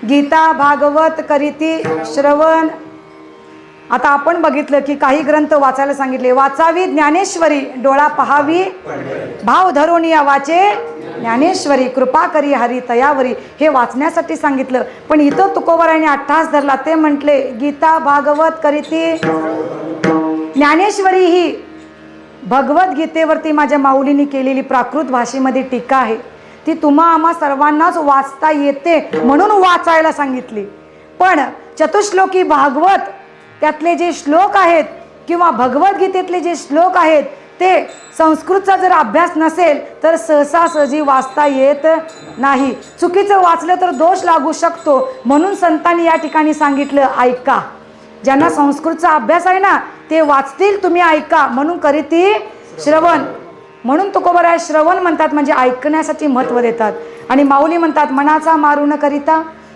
गीता भागवत करीती श्रवण। आता आपण बघितलं की काही ग्रंथ वाचायला सांगितले, वाचावी ज्ञानेश्वरी डोळा पहावी भाव धरून या वाचे ज्ञानेश्वरी कृपा करी हरी तयावरी, हे वाचण्यासाठी सांगितलं। पण इथं तुकोबारायांनी अट्टहास धरला, ते म्हटले गीता भागवत करीती ज्ञानेश्वरी ही भगवद्गीतेवरती माझ्या माऊलींनी केलेली प्राकृत भाषेमध्ये टीका आहे, ती तुम्हा आम्हा सर्वांनाच वाचता येते म्हणून वाचायला सांगितली। पण चतुश्लोकी भागवत त्यातले जे श्लोक आहेत किंवा भगवद्गीतेतले जे श्लोक आहेत ते संस्कृतचा जर अभ्यास नसेल तर सहजासहजी वाचता येत नाही, चुकीचं वाचलं तर दोष लागू शकतो। म्हणून संतांनी या ठिकाणी सांगितलं ऐका, ज्यांना संस्कृतचा अभ्यास आहे ना ते वाचतील, तुम्ही ऐका म्हणून करीती श्रवण। म्हणून तुकोबाराय श्रवण म्हणतात, म्हणजे ऐकण्यासाठी महत्त्व देतात। आणि माऊली म्हणतात मनाचा मारू न करिता